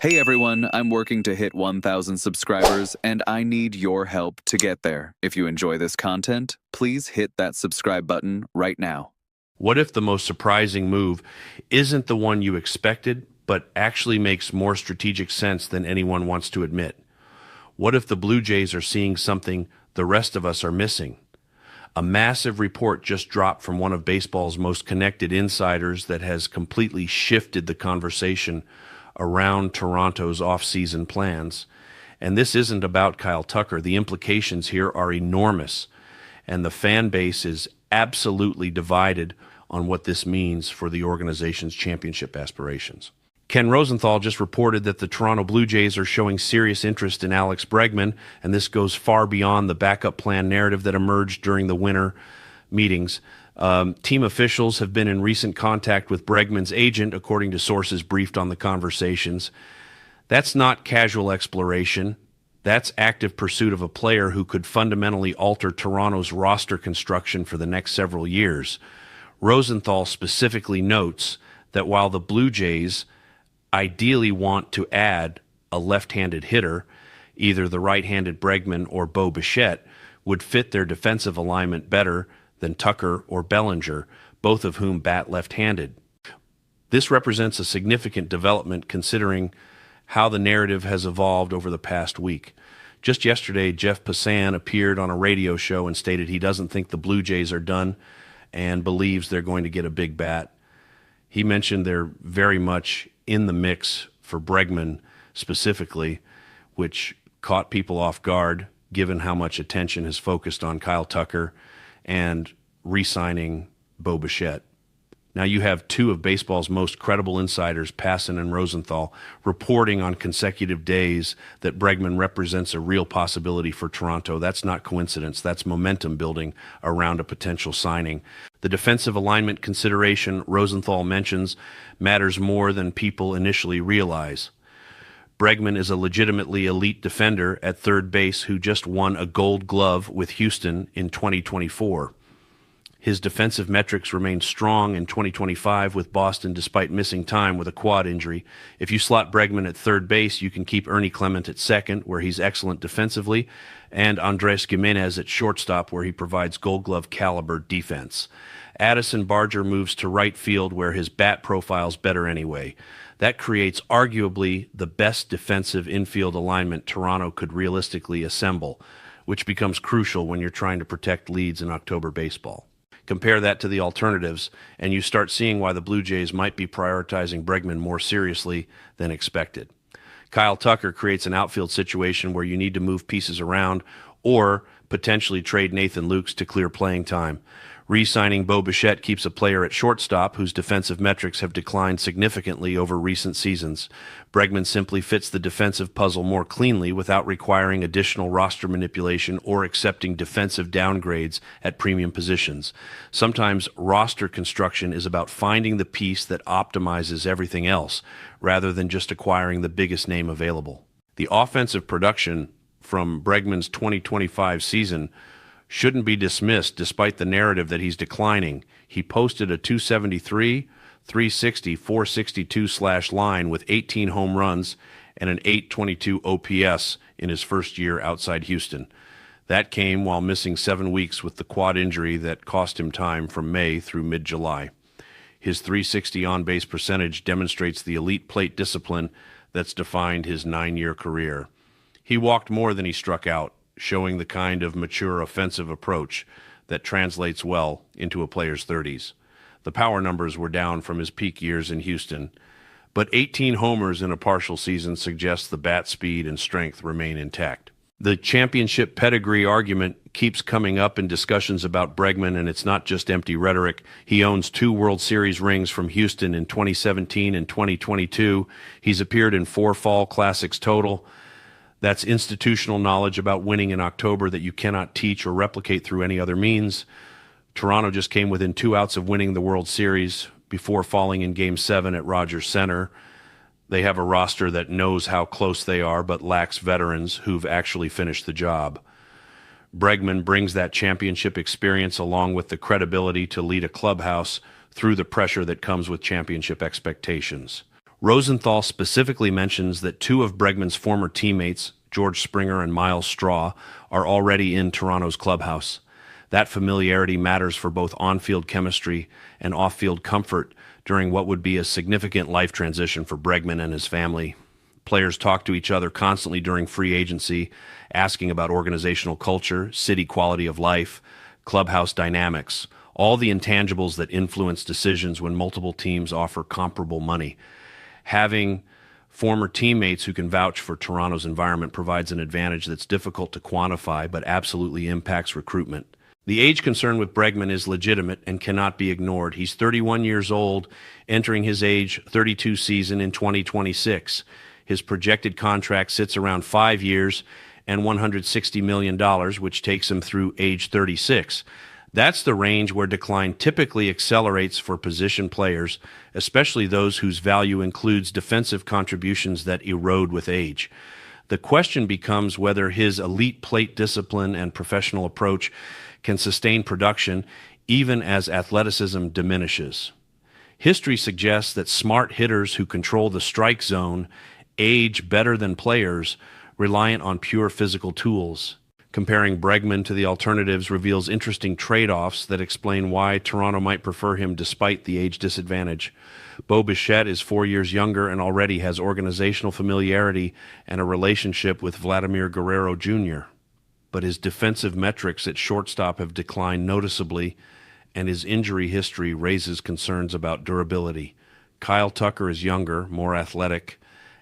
Hey everyone, I'm working to hit 1,000 subscribers, and I need your help to get there. If you enjoy this content, please hit that subscribe button right now. What if the most surprising move isn't the one you expected, but actually makes more strategic sense than anyone wants to admit? What if the Blue Jays are seeing something the rest of us are missing? A massive report just dropped from one of baseball's most connected insiders that has completely shifted the conversation around Toronto's offseason plans. And this isn't about Kyle Tucker. The implications here are enormous, and the fan base is absolutely divided on what this means for the organization's championship aspirations. Ken Rosenthal just reported that the Toronto Blue Jays are showing serious interest in Alex Bregman, and this goes far beyond the backup plan narrative that emerged during the winter meetings. Team officials have been in recent contact with Bregman's agent, according to sources briefed on the conversations. That's not casual exploration. That's active pursuit of a player who could fundamentally alter Toronto's roster construction for the next several years. Rosenthal specifically notes that while the Blue Jays ideally want to add a left-handed hitter, either the right-handed Bregman or Bichette would fit their defensive alignment better than Tucker or Bellinger, both of whom bat left-handed. This represents a significant development considering how the narrative has evolved over the past week. Just yesterday, Jeff Passan appeared on a radio show and stated he doesn't think the Blue Jays are done and believes they're going to get a big bat. He mentioned they're very much in the mix for Bregman specifically, which caught people off guard given how much attention is focused on Kyle Tucker and re-signing Bichette. Now you have two of baseball's most credible insiders, Passan and Rosenthal, reporting on consecutive days that Bregman represents a real possibility for Toronto. That's not coincidence. That's momentum building around a potential signing. The defensive alignment consideration Rosenthal mentions matters more than people initially realize. Bregman is a legitimately elite defender at third base who just won a Gold Glove with Houston in 2024. His defensive metrics remain strong in 2025 with Boston despite missing time with a quad injury. If you slot Bregman at third base, you can keep Ernie Clement at second, where he's excellent defensively, and Andres Gimenez at shortstop, where he provides Gold Glove caliber defense. Addison Barger moves to right field, where his bat profile's better anyway. That creates arguably the best defensive infield alignment Toronto could realistically assemble, which becomes crucial when you're trying to protect leads in October baseball. Compare that to the alternatives, and you start seeing why the Blue Jays might be prioritizing Bregman more seriously than expected. Kyle Tucker creates an outfield situation where you need to move pieces around or potentially trade Nathan Lukes to clear playing time. Re-signing Bichette keeps a player at shortstop whose defensive metrics have declined significantly over recent seasons. Bregman simply fits the defensive puzzle more cleanly without requiring additional roster manipulation or accepting defensive downgrades at premium positions. Sometimes roster construction is about finding the piece that optimizes everything else, rather than just acquiring the biggest name available. The offensive production from Bregman's 2025 season shouldn't be dismissed despite the narrative that he's declining. He posted a 273, 360, 462 line with 18 home runs and an 822 OPS in his first year outside Houston. That came while missing 7 weeks with the quad injury that cost him time from May through mid-July. His 360 on-base percentage demonstrates the elite plate discipline that's defined his 9-year career. He walked more than he struck out, showing the kind of mature offensive approach that translates well into a player's 30s. The power numbers were down from his peak years in Houston, but 18 homers in a partial season suggests the bat speed and strength remain intact. The championship pedigree argument keeps coming up in discussions about Bregman, and it's not just empty rhetoric. He owns 2 World Series rings from Houston in 2017 and 2022. He's appeared in 4 Fall Classics total. That's institutional knowledge about winning in October that you cannot teach or replicate through any other means. Toronto just came within 2 outs of winning the World Series before falling in Game 7 at Rogers Center. They have a roster that knows how close they are but lacks veterans who've actually finished the job. Bregman brings that championship experience along with the credibility to lead a clubhouse through the pressure that comes with championship expectations. Rosenthal specifically mentions that two of Bregman's former teammates, George Springer and Miles Straw, are already in Toronto's clubhouse. That familiarity matters for both on-field chemistry and off-field comfort during what would be a significant life transition for Bregman and his family. Players talk to each other constantly during free agency, asking about organizational culture, city quality of life, clubhouse dynamics, all the intangibles that influence decisions when multiple teams offer comparable money. Having former teammates who can vouch for Toronto's environment provides an advantage that's difficult to quantify but absolutely impacts recruitment. The age concern with Bregman is legitimate and cannot be ignored. He's 31 years old, entering his age 32 season in 2026. His projected contract sits around 5 years and $160 million, which takes him through age 36. That's the range where decline typically accelerates for position players, especially those whose value includes defensive contributions that erode with age. The question becomes whether his elite plate discipline and professional approach can sustain production even as athleticism diminishes. History suggests that smart hitters who control the strike zone age better than players reliant on pure physical tools. Comparing Bregman to the alternatives reveals interesting trade-offs that explain why Toronto might prefer him despite the age disadvantage. Bichette is 4 years younger and already has organizational familiarity and a relationship with Vladimir Guerrero Jr., but his defensive metrics at shortstop have declined noticeably, and his injury history raises concerns about durability. Kyle Tucker is younger, more athletic,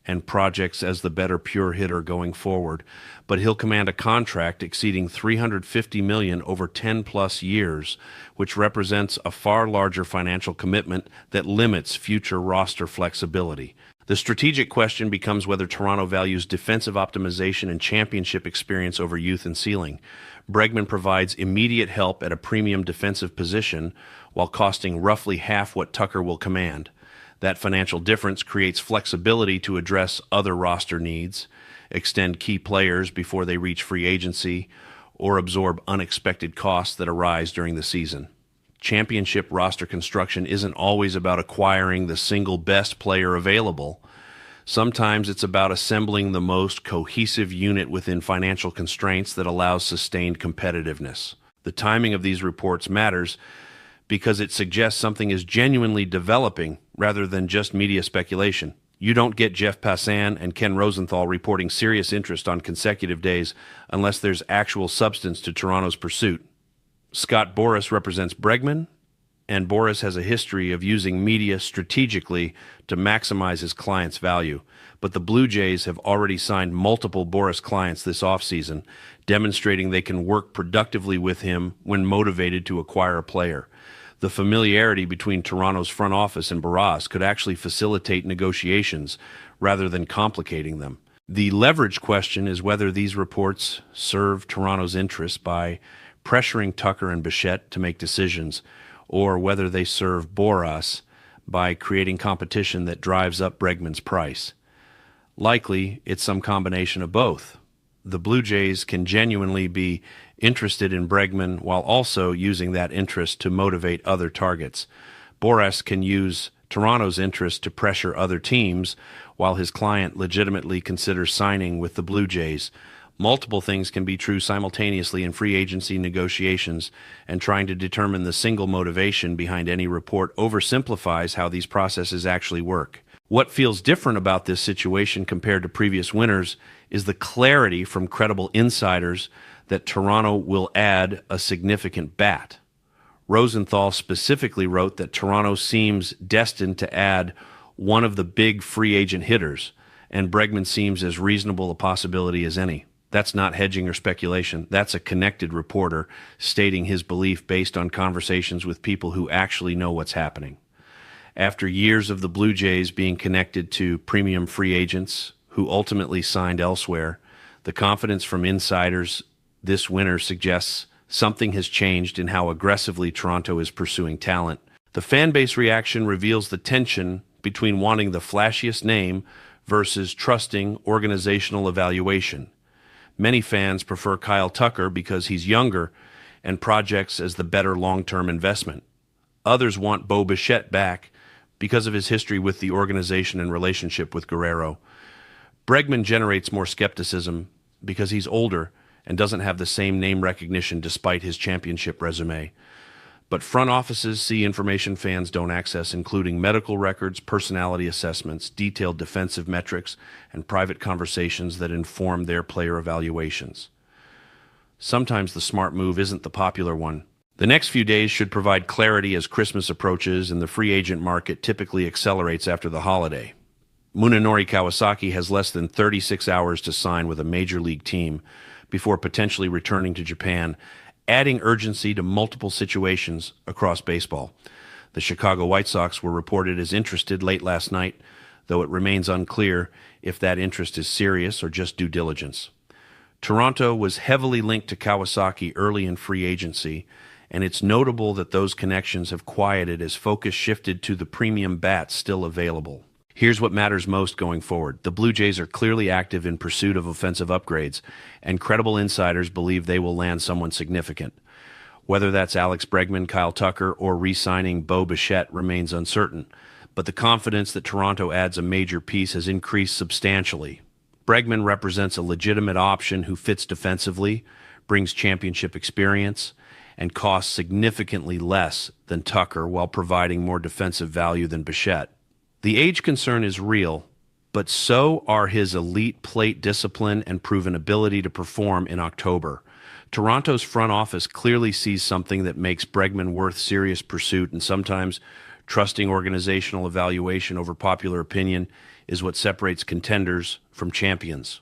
and projects as the better pure hitter going forward, but he'll command a contract exceeding $350 million over 10-plus years, which represents a far larger financial commitment that limits future roster flexibility. The strategic question becomes whether Toronto values defensive optimization and championship experience over youth and ceiling. Bregman provides immediate help at a premium defensive position while costing roughly half what Tucker will command. That financial difference creates flexibility to address other roster needs, extend key players before they reach free agency, or absorb unexpected costs that arise during the season. Championship roster construction isn't always about acquiring the single best player available. Sometimes it's about assembling the most cohesive unit within financial constraints that allows sustained competitiveness. The timing of these reports matters because it suggests something is genuinely developing rather than just media speculation. You don't get Jeff Passan and Ken Rosenthal reporting serious interest on consecutive days unless there's actual substance to Toronto's pursuit. Scott Boras represents Bregman, and Boras has a history of using media strategically to maximize his clients' value. But the Blue Jays have already signed multiple Boras clients this offseason, demonstrating they can work productively with him when motivated to acquire a player. The familiarity between Toronto's front office and Boras could actually facilitate negotiations rather than complicating them. The leverage question is whether these reports serve Toronto's interests by pressuring Tucker and Bichette to make decisions, or whether they serve Boras by creating competition that drives up Bregman's price. Likely, it's some combination of both. The Blue Jays can genuinely be interested in Bregman while also using that interest to motivate other targets. Boras can use Toronto's interest to pressure other teams while his client legitimately considers signing with the Blue Jays. Multiple things can be true simultaneously in free agency negotiations, and trying to determine the single motivation behind any report oversimplifies how these processes actually work. What feels different about this situation compared to previous winners is the clarity from credible insiders that Toronto will add a significant bat. Rosenthal specifically wrote that Toronto seems destined to add one of the big free agent hitters, and Bregman seems as reasonable a possibility as any. That's not hedging or speculation. That's a connected reporter stating his belief based on conversations with people who actually know what's happening. After years of the Blue Jays being connected to premium free agents who ultimately signed elsewhere, the confidence from insiders this winter suggests something has changed in how aggressively Toronto is pursuing talent. The fan base reaction reveals the tension between wanting the flashiest name versus trusting organizational evaluation. Many fans prefer Kyle Tucker because he's younger and projects as the better long-term investment. Others want Bichette back because of his history with the organization and relationship with Guerrero. Bregman generates more skepticism because he's older and doesn't have the same name recognition despite his championship resume. But front offices see information fans don't access, including medical records, personality assessments, detailed defensive metrics, and private conversations that inform their player evaluations. Sometimes the smart move isn't the popular one. The next few days should provide clarity as Christmas approaches and the free agent market typically accelerates after the holiday. Munenori Kawasaki has less than 36 hours to sign with a major league team before potentially returning to Japan, adding urgency to multiple situations across baseball. The Chicago White Sox were reported as interested late last night, though it remains unclear if that interest is serious or just due diligence. Toronto was heavily linked to Kawasaki early in free agency, and it's notable that those connections have quieted as focus shifted to the premium bats still available. Here's what matters most going forward. The Blue Jays are clearly active in pursuit of offensive upgrades, and credible insiders believe they will land someone significant. Whether that's Alex Bregman, Kyle Tucker, or re-signing Bichette remains uncertain, but the confidence that Toronto adds a major piece has increased substantially. Bregman represents a legitimate option who fits defensively, brings championship experience, and costs significantly less than Tucker while providing more defensive value than Bichette. The age concern is real, but so are his elite plate discipline and proven ability to perform in October. Toronto's front office clearly sees something that makes Bregman worth serious pursuit, and sometimes trusting organizational evaluation over popular opinion is what separates contenders from champions.